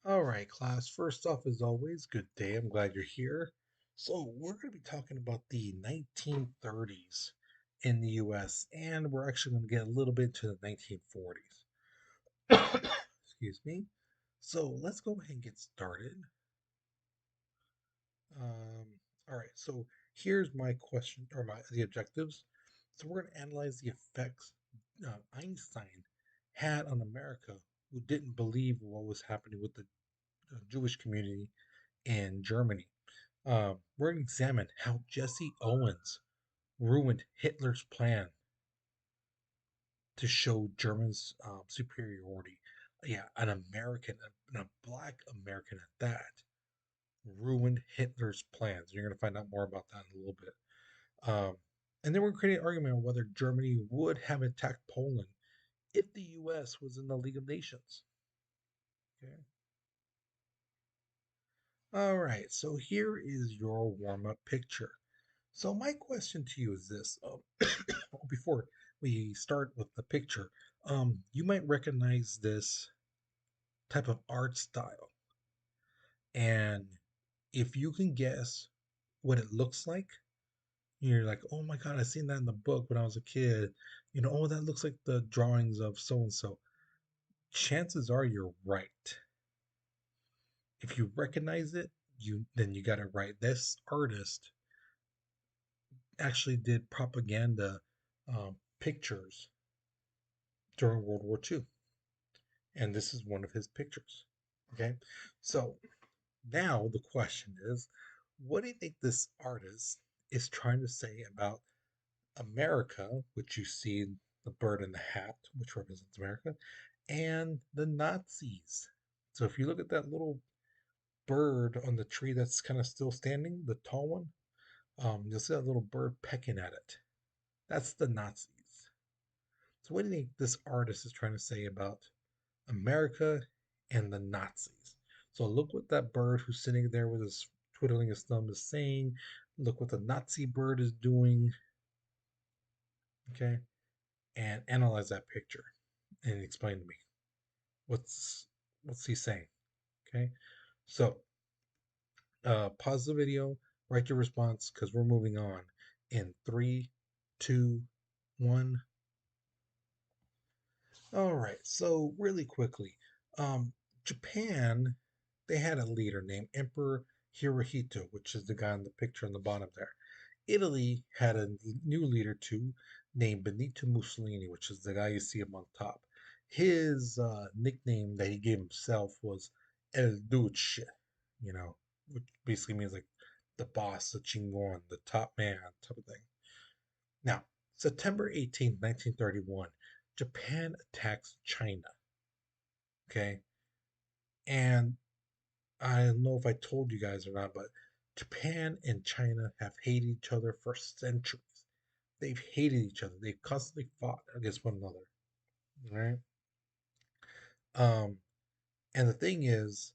All right, class. First off, as always, good day. I'm glad you're here. So, we're going to be talking about the 1930s in the US, and we're actually going to get a little bit to the 1940s. Excuse me. So, let's go ahead and get started. Um, all right, so here's my question or my the objectives. So, we're going to analyze the effects Einstein had on America who didn't believe what was happening with the Jewish community in Germany. We're going to examine how Jesse Owens ruined Hitler's plan to show Germans' superiority. Yeah, an American, and a black American at that, ruined Hitler's plans. You're going to find out more about that in a little bit. And then we're creating an argument on whether Germany would have attacked Poland if the U.S. was in the League of Nations. Okay. All right, so here is your warm up picture. So, my question to you is this before we start with the picture, you might recognize this type of art style. And if you can guess what it looks like, you're like, oh my God, I seen that in the book when I was a kid. Oh, that looks like the drawings of so and so. Chances are you're right. If you recognize it, you got it right. This artist actually did propaganda pictures during World War II. And this is one of his pictures. Okay. So now the question is, what do you think this artist is trying to say about America, which you see the bird in the hat, which represents America, and the Nazis? So if you look at that little bird on the tree that's kind of still standing, the tall one, you'll see that little bird pecking at it. That's the Nazis. So what do you think this artist is trying to say about America and the Nazis? So look what that bird who's sitting there with his twiddling his thumb is saying. Look what the Nazi bird is doing. Okay, and analyze that picture and explain to me what's what's he saying. Okay, so pause the video, write your response because we're moving on in three, two, one. All right, so really quickly, um, Japan, they had a leader named Emperor Hirohito, which is the guy in the picture on the bottom there. Italy had a new leader too, named Benito Mussolini, which is the guy you see up on top. His nickname that he gave himself was El Duce, you know, which basically means like the boss, the chingon, the top man type of thing. Now, September 18th, 1931, Japan attacks China. Okay. And I don't know if I told you guys or not, but Japan and China have hated each other for centuries. They've hated each other. They've constantly fought against one another. Right. Um, and the thing is,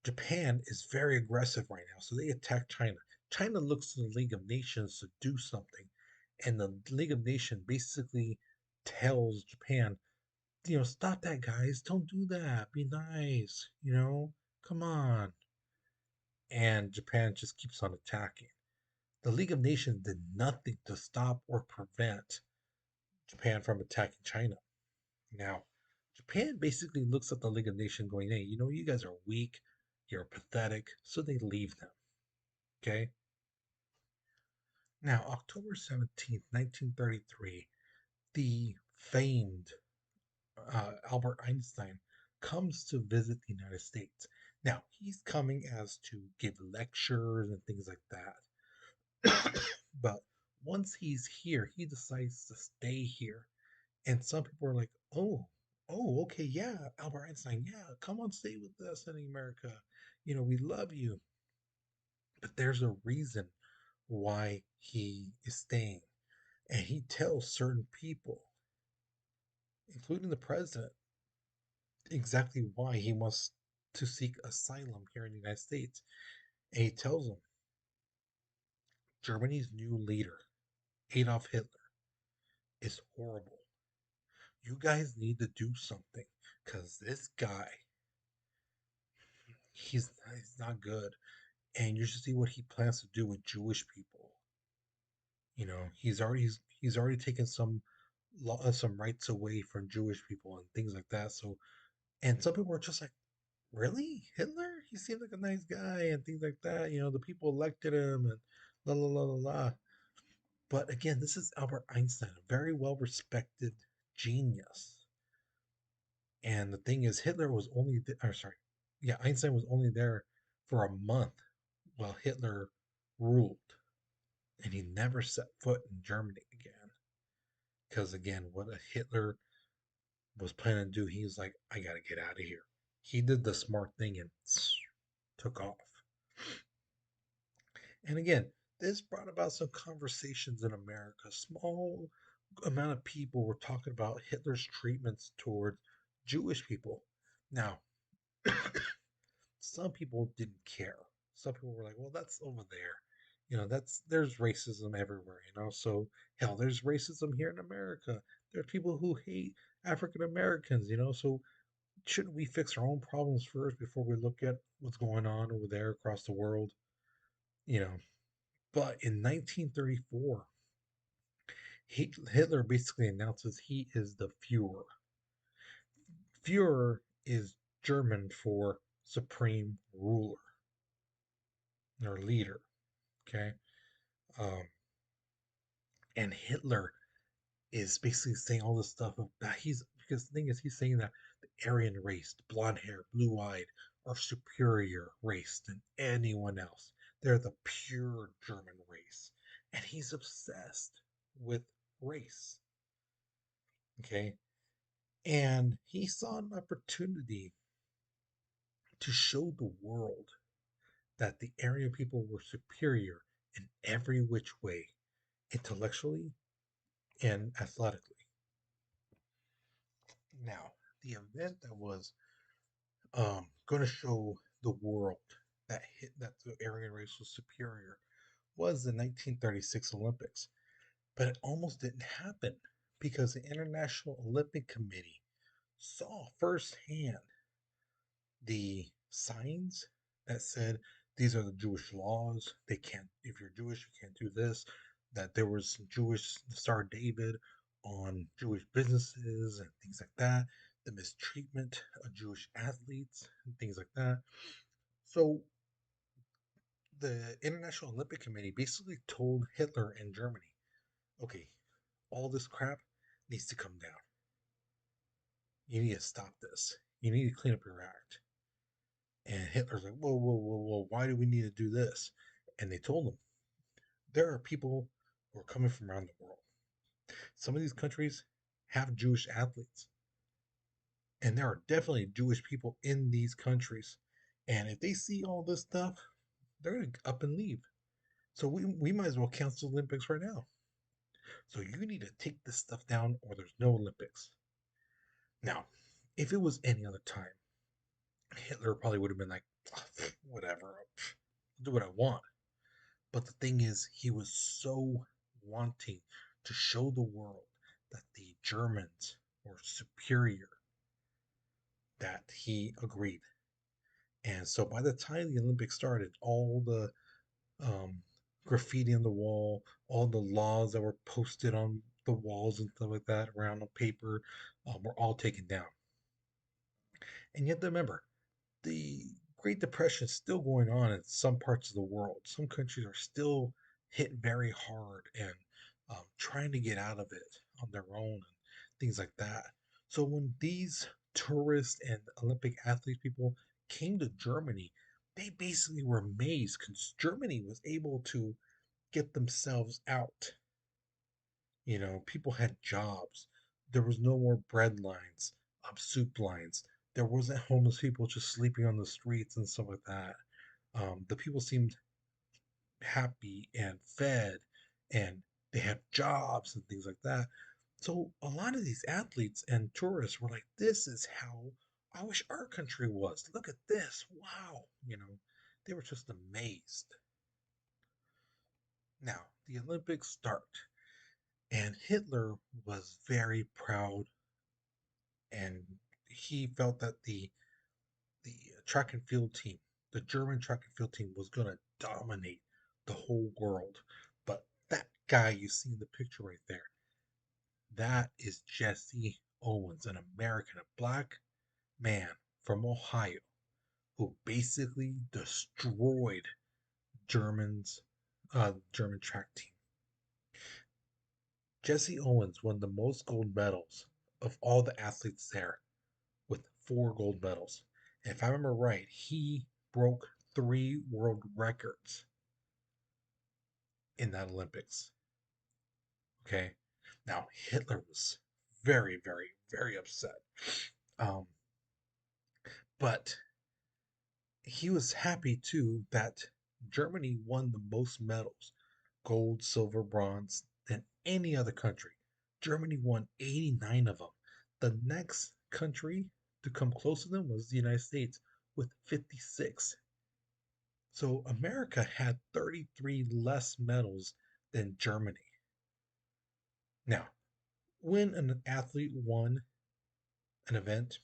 Japan is very aggressive right now. So they attack China. China looks to the League of Nations to do something. And the League of Nations basically tells Japan, stop that, guys. Don't do that. Be nice. Come on. And Japan just keeps on attacking. The League of Nations did nothing to stop or prevent Japan from attacking China. Now, Japan basically looks at the League of Nations going, hey, you guys are weak, you're pathetic, so they leave them. Okay? Now, October 17th, 1933, the famed Albert Einstein comes to visit the United States. Now, he's coming as to give lectures and things like that. But once he's here, he decides to stay here. And some people are like, okay, yeah, Albert Einstein, yeah, come on, stay with us in America. We love you. But there's a reason why he is staying. And he tells certain people, including the president, exactly why he wants to seek asylum here in the United States. And he tells them Germany's new leader, Adolf Hitler, is horrible. You guys need to do something because this guy he's not good, and you should see what he plans to do with Jewish people. He's already taken some rights away from Jewish people and things like that. So, and some people are just like, really, Hitler? He seemed like a nice guy and things like that. The people elected him and la la la la la. But again, this is Albert Einstein, a very well respected genius. And the thing is, Hitler was only, or sorry, yeah, Einstein was only there for a month while Hitler ruled, and he never set foot in Germany again. Because again, what a Hitler was planning to do, he was like, I gotta get out of here. He did the smart thing and took off. And again, this brought about some conversations in America. Small amount of people were talking about Hitler's treatments towards Jewish people. Now, some people didn't care. Some people were like, "Well, that's over there." There's racism everywhere. So hell, there's racism here in America. There's people who hate African Americans. So shouldn't we fix our own problems first before we look at what's going on over there across the world? You know, but in 1934, Hitler basically announces he is the Fuhrer. Führer is German for supreme ruler or leader. Okay. Um, and Hitler is basically saying all this stuff about because the thing is he's saying that the Aryan race, the blonde hair, blue eyed, are superior race than anyone else. They're the pure German race. And he's obsessed with race. Okay. And he saw an opportunity to show the world that the Aryan people were superior in every which way, intellectually and athletically. Now, the event that was going to show the world that the Aryan race was superior was the 1936 Olympics, but it almost didn't happen because the International Olympic Committee saw firsthand the signs that said these are the Jewish laws. They can't, if you're Jewish, you can't do this. That there was Jewish Star David on Jewish businesses and things like that. The mistreatment of Jewish athletes and things like that. So the International Olympic Committee basically told Hitler and Germany, okay, all this crap needs to come down. You need to stop this. You need to clean up your act. And Hitler's like, whoa, whoa, whoa, whoa, why do we need to do this? And they told him, there are people who are coming from around the world. Some of these countries have Jewish athletes, and there are definitely Jewish people in these countries. And if they see all this stuff, they're going to up and leave. So we might as well cancel the Olympics right now. So you need to take this stuff down, or there's no Olympics. Now, if it was any other time, Hitler probably would have been like, whatever, I'll do what I want. But the thing is, he was so wanting to show the world that the Germans were superior that he agreed. And so by the time the Olympics started, all the um, graffiti on the wall, all the laws that were posted on the walls and stuff like that around the paper were all taken down. And you have to remember, the Great Depression is still going on in some parts of the world. Some countries are still hit very hard and trying to get out of it on their own and things like that. So when these tourists and Olympic athletes people came to Germany, they basically were amazed because Germany was able to get themselves out. People had jobs. There was no more bread lines, soup lines. There wasn't homeless people just sleeping on the streets and stuff like that. The people seemed happy and fed, and they had jobs and things like that. So a lot of these athletes and tourists were like, "This is how I wish our country was. Look at this! Wow!" They were just amazed. Now the Olympics start. And Hitler was very proud, and he felt that the track and field team the German track and field team was going to dominate the whole world. But that guy you see in the picture right there, that is Jesse Owens, an American, a black man from Ohio who basically destroyed Germans, German track team. Jesse Owens won the most gold medals of all the athletes there with 4 gold medals. And if I remember right, he broke 3 world records in that Olympics. Okay. Now, Hitler was very, very, very upset. Um, but he was happy too that Germany won the most medals, gold, silver, bronze, than any other country. Germany won 89 of them. The next country to come close to them was the United States with 56. So America had 33 less medals than Germany. Now, when an athlete won an event,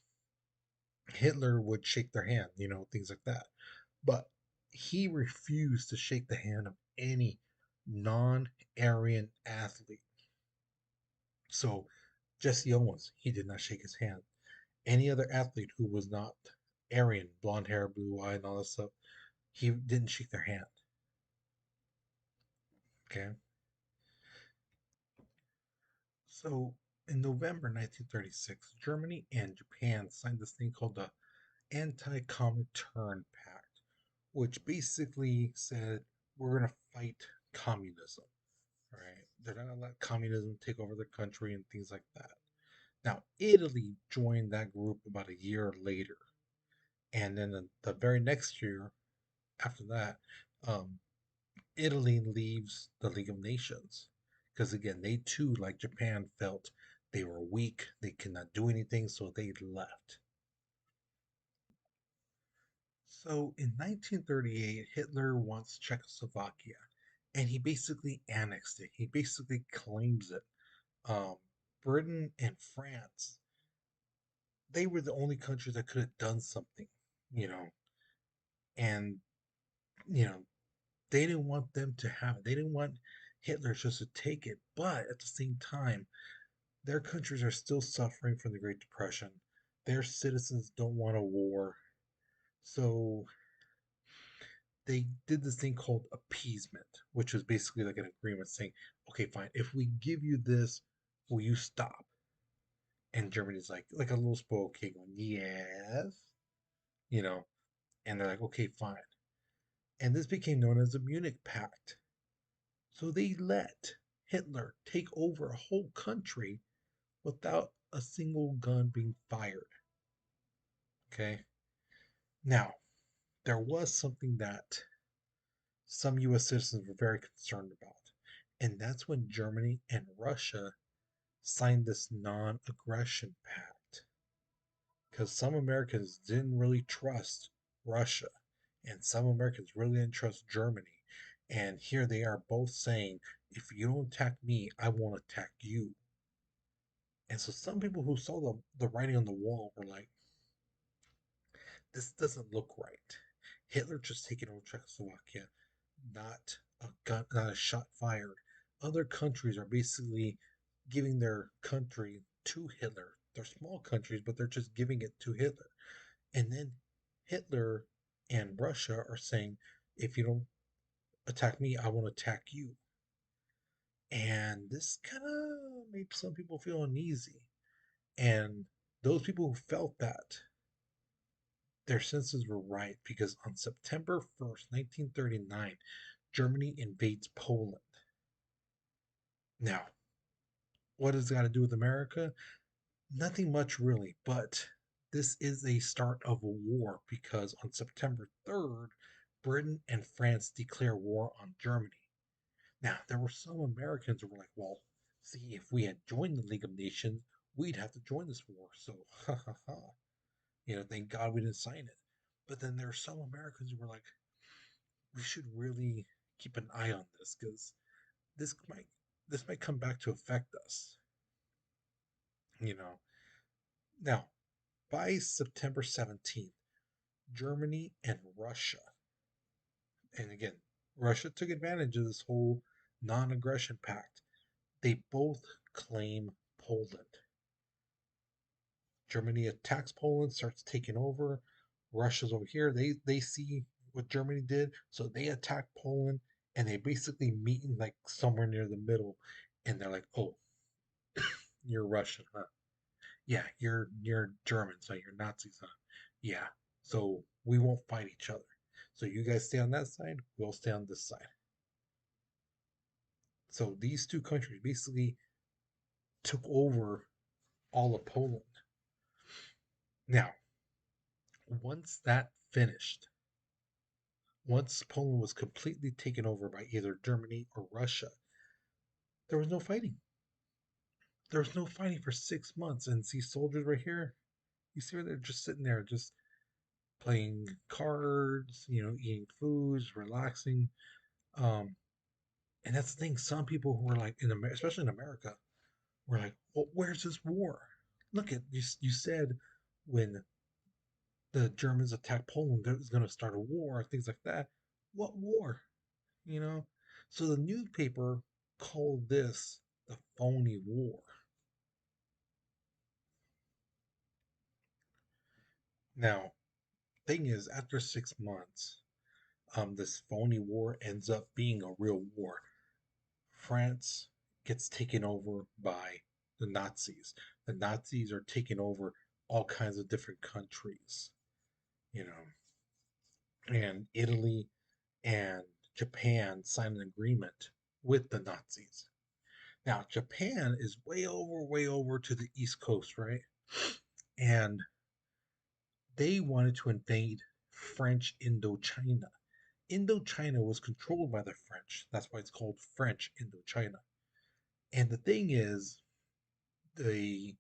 Hitler would shake their hand, things like that. But he refused to shake the hand of any non Aryan athlete. So Jesse Owens, he did not shake his hand. Any other athlete who was not Aryan, blonde hair, blue eye, and all that stuff, he didn't shake their hand. Okay. So in November 1936, Germany and Japan signed this thing called the Anti-Comintern Pact, which basically said we're going to fight communism. Right? They're not going to let communism take over the country and things like that. Now, Italy joined that group about a year later. And then the very next year after that, um, Italy leaves the League of Nations. Because again, they too, like Japan, felt they were weak, they could not do anything, so they left. So in 1938, Hitler wants Czechoslovakia, and he basically annexed it. He basically claims it. Um, Britain and France, they were the only countries that could have done something, you know, and you know they didn't want them to have it. They didn't want Hitler just to take it, but at the same time, their countries are still suffering from the Great Depression. Their citizens don't want a war, so they did this thing called appeasement, which was basically like an agreement saying, okay, fine, if we give you this, will you stop? And Germany's like a little spoiled kid going, yes, you know, and they're like, okay, fine. And this became known as the Munich Pact. So they let Hitler take over a whole country without a single gun being fired. Okay. Now, there was something that some US citizens were very concerned about, and that's when Germany and Russia signed this non aggression pact. Because some Americans didn't really trust Russia, and some Americans really didn't trust Germany. And here they are both saying, if you don't attack me, I won't attack you. And so some people who saw the writing on the wall were like, this doesn't look right. Hitler just taking over Czechoslovakia, not a gun, not a shot fired. Other countries are basically giving their country to Hitler. They're small countries, but they're just giving it to Hitler. And then Hitler and Russia are saying, if you don't attack me, I won't attack you. And this kind of made some people feel uneasy. And those people who felt that, their senses were right because on September 1st, 1939, Germany invades Poland. Now, what does it got to do with America? Nothing much really, but this is a start of a war because on September 3rd, Britain and France declare war on Germany. Now, there were some Americans who were like, well, see, if we had joined the League of Nations, we'd have to join this war. So, ha ha ha. Thank God we didn't sign it. But then there are some Americans who were like, we should really keep an eye on this because this might this might come back to affect us. You know. Now, by September 17th, Germany and Russia. And again, Russia took advantage of this whole non aggression pact. They both claim Poland. Germany attacks Poland, starts taking over. Russia's over here. They see what Germany did, so they attack Poland, and they basically meet in like somewhere near the middle, and they're like, "Oh, you're Russian, huh? Yeah, you're German, so you're Nazis, huh? Yeah. So we won't fight each other. So you guys stay on that side, we'll stay on this side." So these two countries basically took over all of Poland. Now, once that finished, once Poland was completely taken over by either Germany or Russia, there was no fighting. There was no fighting for 6 months. And see soldiers right here, you see where they're just sitting there, just playing cards, eating foods, relaxing. Um, and that's the thing. Some people who were like in America, especially in America, were like, "Well, where's this war? Look at you. You said when the Germans attacked Poland, there was going to start a war, things like that. What war? You know?" So the newspaper called this the phony war. Now, thing is, after 6 months, this phony war ends up being a real war. France gets taken over by the Nazis. The Nazis are taking over all kinds of different countries, you know, and Italy and Japan sign an agreement with the Nazis. Now, Japan is way over to the East Coast, right? And they wanted to invade French Indochina. Indochina was controlled by the French. That's why it's called French Indochina. And the thing is, the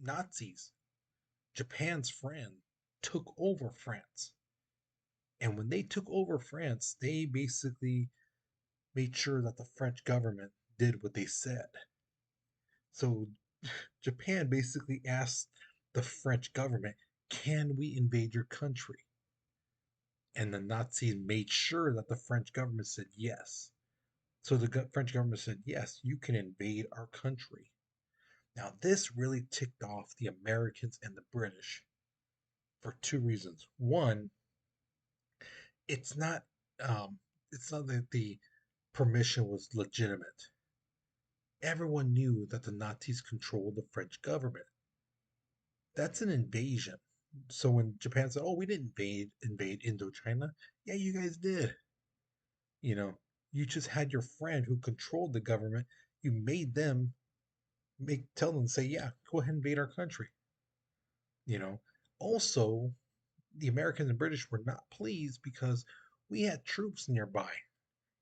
Nazis, Japan's friend, took over France. And when they took over France, they basically made sure that the French government did what they said. So Japan basically asked the French government, "Can we invade your country?" And the Nazis made sure that the French government said yes. So the French government said, "Yes, you can invade our country." Now, this really ticked off the Americans and the British for two reasons. One, it's not um, it's not that the permission was legitimate. Everyone knew that the Nazis controlled the French government. That's an invasion. So when Japan said, "Oh, we didn't invade Indochina," yeah, you guys did. You know, you just had your friend who controlled the government. You made them tell them say, "Yeah, go ahead and invade our country." You know. Also, the Americans and British were not pleased because we had troops nearby.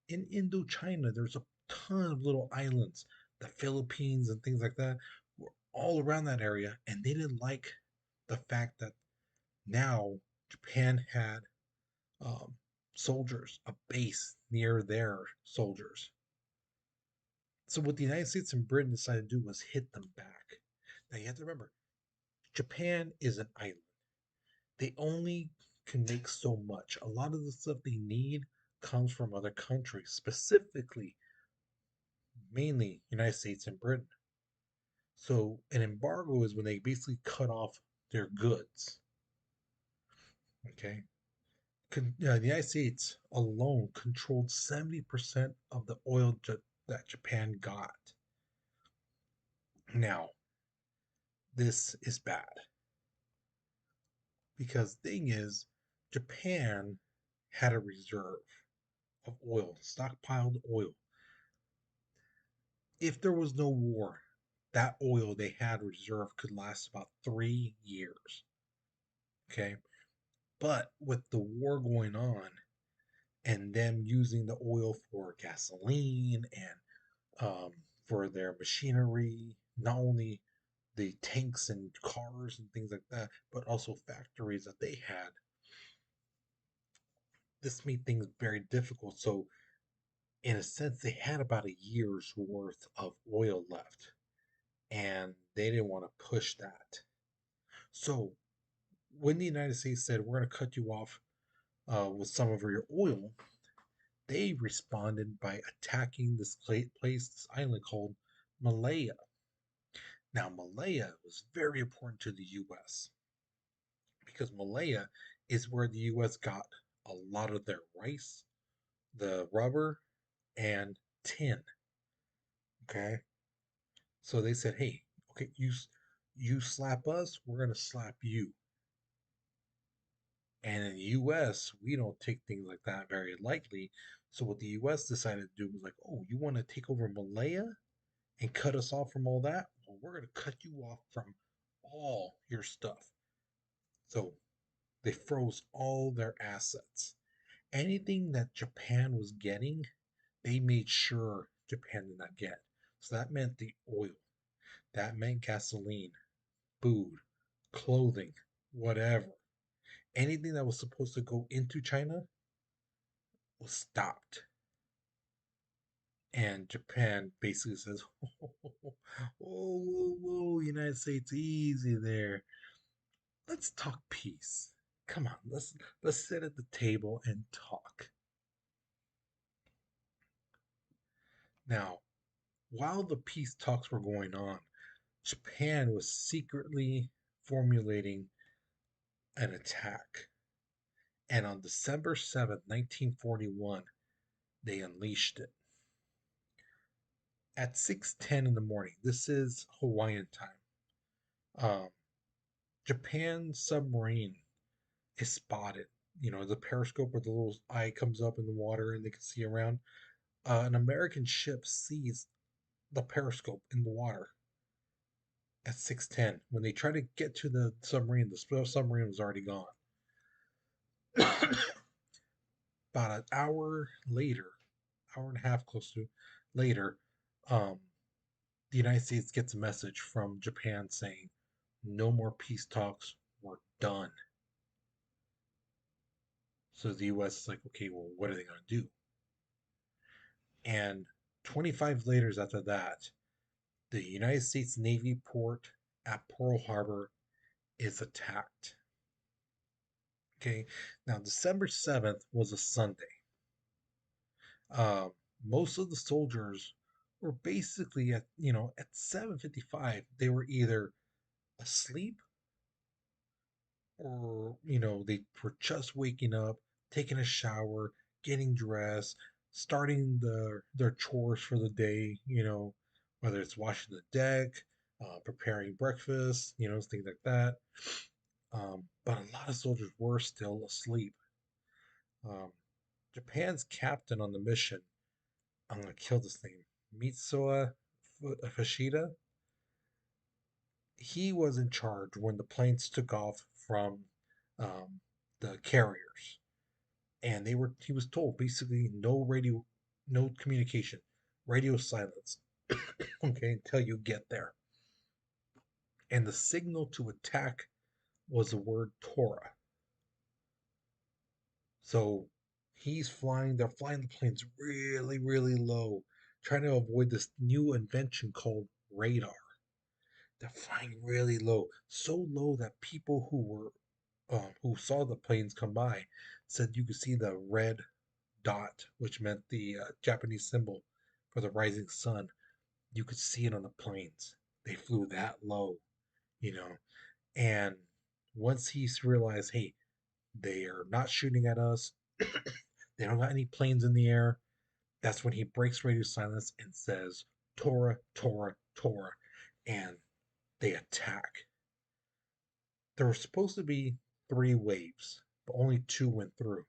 In Indochina, there's a ton of little islands, the Philippines and things like that were all around that area, and they didn't like the fact that now Japan had um, soldiers, a base near their soldiers. So what the United States and Britain decided to do was hit them back. Now you have to remember, Japan is an island. They only can make so much. A lot of the stuff they need comes from other countries, specifically, mainly United States and Britain. So an embargo is when they basically cut off their goods. Okay, the United States alone controlled 70% of the oil that Japan got. Now, this is bad because thing is, Japan had a reserve of oil, stockpiled oil. If there was no war, that oil they had reserved could last about 3 years. Okay. But with the war going on and them using the oil for gasoline and for their machinery, not only the tanks and cars and things like that, but also factories that they had, this made things very difficult. So, in a sense, they had about a year's worth of oil left, and they didn't want to push that. So, when the United States said, we're going to cut you off with some of your oil, they responded by attacking this place, this island called Malaya. Now, Malaya was very important to the U.S. because Malaya is where the U.S. got a lot of their rice, the rubber, and tin. Okay, so they said, "Hey, okay, you slap us, we're gonna slap you." And in the U.S., we don't take things like that very lightly. So what the U.S. decided to do was like, "Oh, you want to take over Malaya and cut us off from all that? Well, we're gonna cut you off from all your stuff." So they froze all their assets. Anything that Japan was getting, they made sure Japan did not get. So that meant the oil, that meant gasoline, food, clothing, whatever. Anything that was supposed to go into China was stopped. And Japan basically says, whoa, whoa, whoa, United States, easy there. Let's talk peace. Come on, let's sit at the table and talk. Now, while the peace talks were going on, Japan was secretly formulating an attack. And on December 7th, 1941, they unleashed it. At 6:10 in the morning, this is Hawaiian time, um, Japan's submarine is spotted. You know, the periscope where the little eye comes up in the water and they can see around. An American ship sees the periscope in the water at 6:10. When they try to get to the submarine, the submarine was already gone. About an hour later, hour and a half close to later, um, the United States gets a message from Japan saying, no more peace talks, we're done. So the US is like, okay, well, what are they going to do? And 25 years after that, the United States Navy port at Pearl Harbor is attacked. Okay, now December 7th was a Sunday. Um, Most of the soldiers were basically at 7:55 they were either asleep or they were just waking up, taking a shower, getting dressed, starting their chores for the day. Whether it's washing the deck, preparing breakfast, things like that. But a lot of soldiers were still asleep. Um, Japan's captain on the mission, I'm gonna kill this name, Mitsuo Fushida. He was in charge when the planes took off from um, the carriers, and he was told basically no radio, no communication, radio silence, okay, until you get there. And the signal to attack was the word Tora. So they're flying the planes really, really low, trying to avoid this new invention called radar. They're flying really low, so low that people who saw the planes come by said you could see the red dot, which meant the Japanese symbol for the rising sun. You could see it on the planes. They flew that low, you know. And once he's realized, hey, they are not shooting at us, they don't got any planes in the air, that's when he breaks radio silence and says, Tora, Tora, Tora. And they attack. There were supposed to be three waves, but only two went through.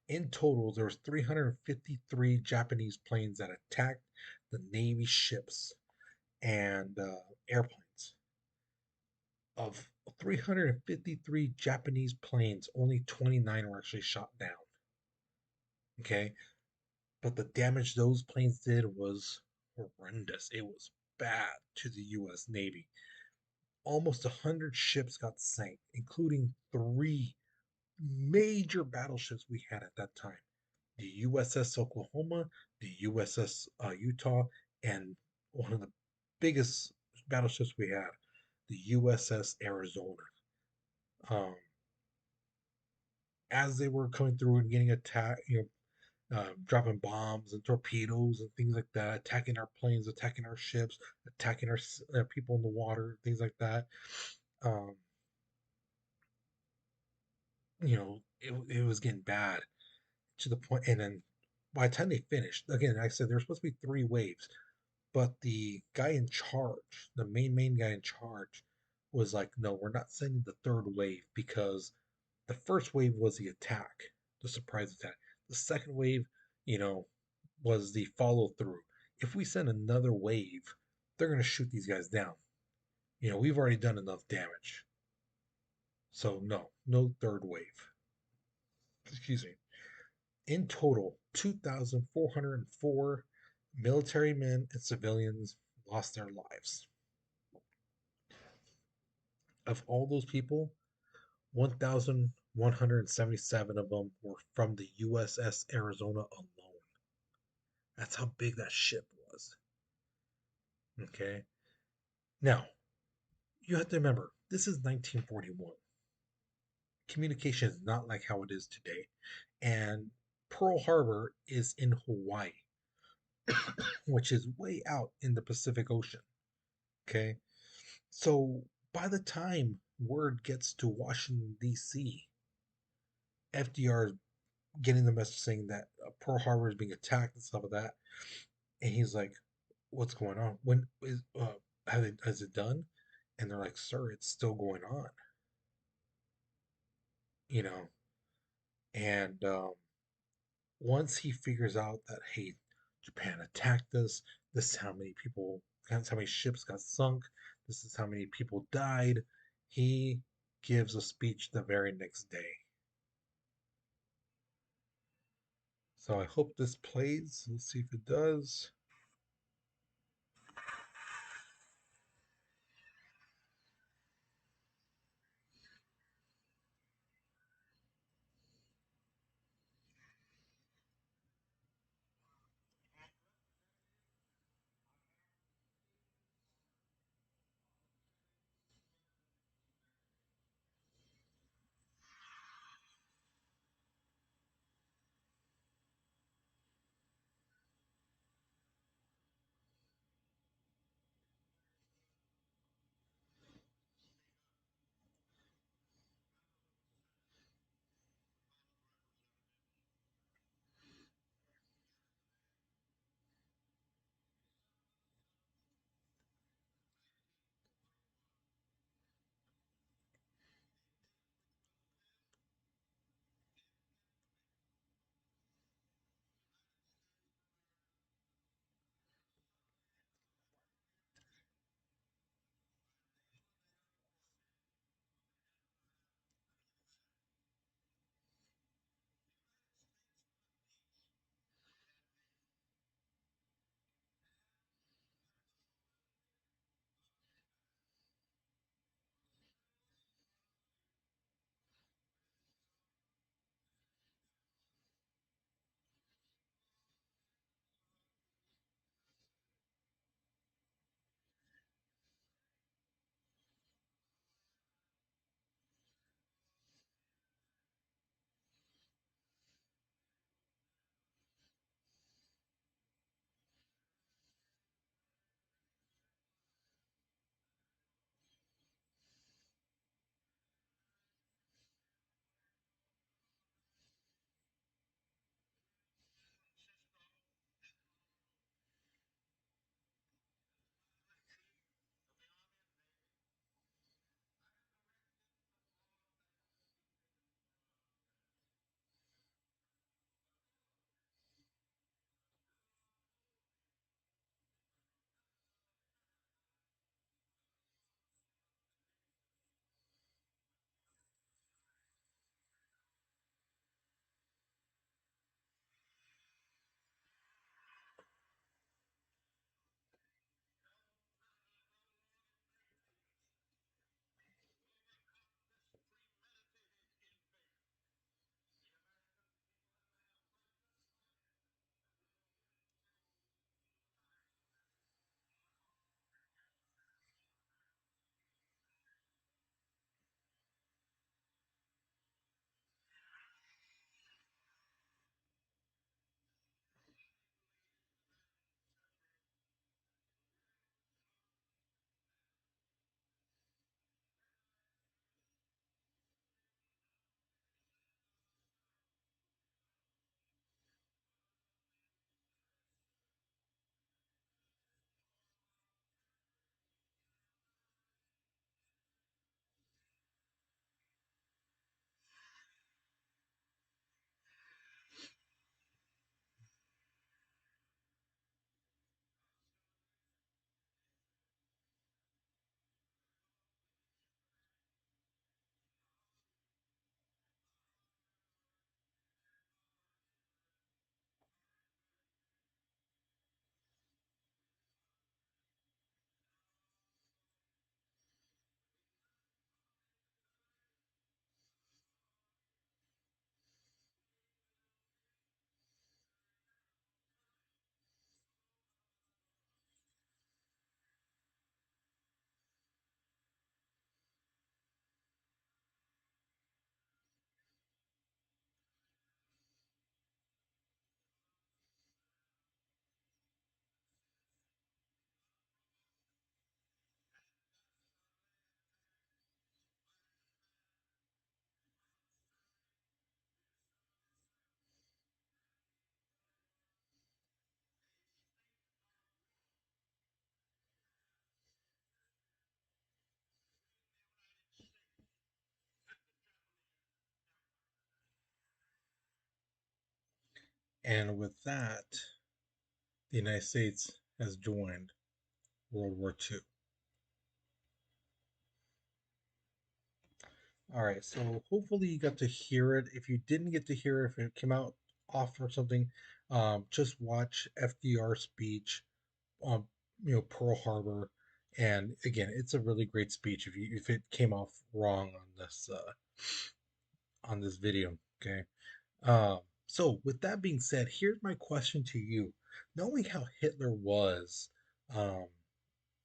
In total, there was 353 Japanese planes that attacked the Navy ships and airplanes. Of 353 Japanese planes, only 29 were actually shot down. Okay, but the damage those planes did was horrendous. It was bad to the U.S. Navy. Almost 100 ships got sank, including three major battleships we had at that time: the USS Oklahoma, the USS Utah, and one of the biggest battleships we had, the USS Arizona. Um, as they were coming through and getting attacked, dropping bombs and torpedoes and things like that, attacking our planes, attacking our ships, attacking our people in the water, things like that. Um, it was getting bad to the point, and then by the time they finished, again, like I said there were supposed to be three waves, but the guy in charge, the main guy in charge, was like, "No, we're not sending the third wave because the first wave was the attack, the surprise attack. The second wave, you know, was the follow through. If we send another wave, they're going to shoot these guys down. We've already done enough damage. So, no, no third wave." Excuse me. In total, 2,404 military men and civilians lost their lives. Of all those people, 1,177 of them were from the USS Arizona alone. That's how big that ship was. Okay. Now, you have to remember, this is 1941. Communication is not like how it is today. And Pearl Harbor is in Hawaii, which is way out in the Pacific Ocean. Okay. So by the time word gets to Washington, D.C., FDR is getting the message saying that Pearl Harbor is being attacked and stuff like that. And he's like, "What's going on? When has it done?" And they're like, "Sir, it's still going on." You know, and once he figures out that, hey, Japan attacked us, this is how many people, that's how many ships got sunk, this is how many people died, he gives a speech the very next day. So I hope this plays. Let's see if it does. And with that, the United States has joined World War II. All right, so hopefully you got to hear it. If you didn't get to hear it, if it came out off or something, just watch FDR's speech on Pearl Harbor, and again, it's a really great speech. If it came off wrong on this video, okay. So with that being said, here's my question to you: knowing how Hitler was, um,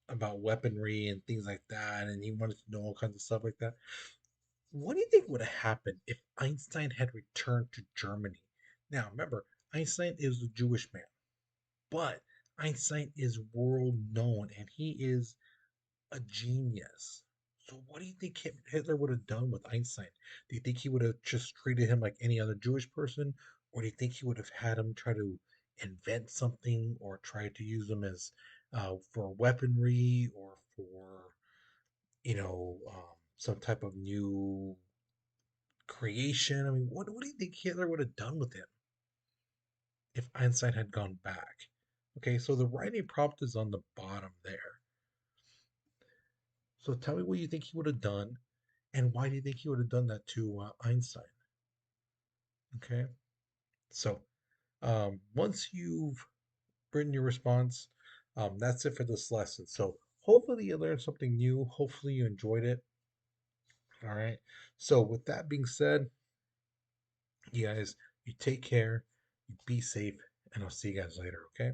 about weaponry and things like that, and he wanted to know all kinds of stuff like that. What do you think would have happened if Einstein had returned to Germany? Now, remember, Einstein is a Jewish man, but Einstein is world known and he is a genius. So, what do you think Hitler would have done with Einstein? Do you think he would have just treated him like any other Jewish person, or do you think he would have had him try to invent something or try to use them as for weaponry or for some type of new creation? I mean, what do you think Hitler would have done with him if Einstein had gone back? Okay, so the writing prompt is on the bottom there. So tell me what you think he would have done, and why do you think he would have done that to Einstein? Okay, so once you've written your response, that's it for this lesson. So hopefully you learned something new. Hopefully you enjoyed it. All right. So with that being said, you guys, you take care, you be safe, and I'll see you guys later. Okay.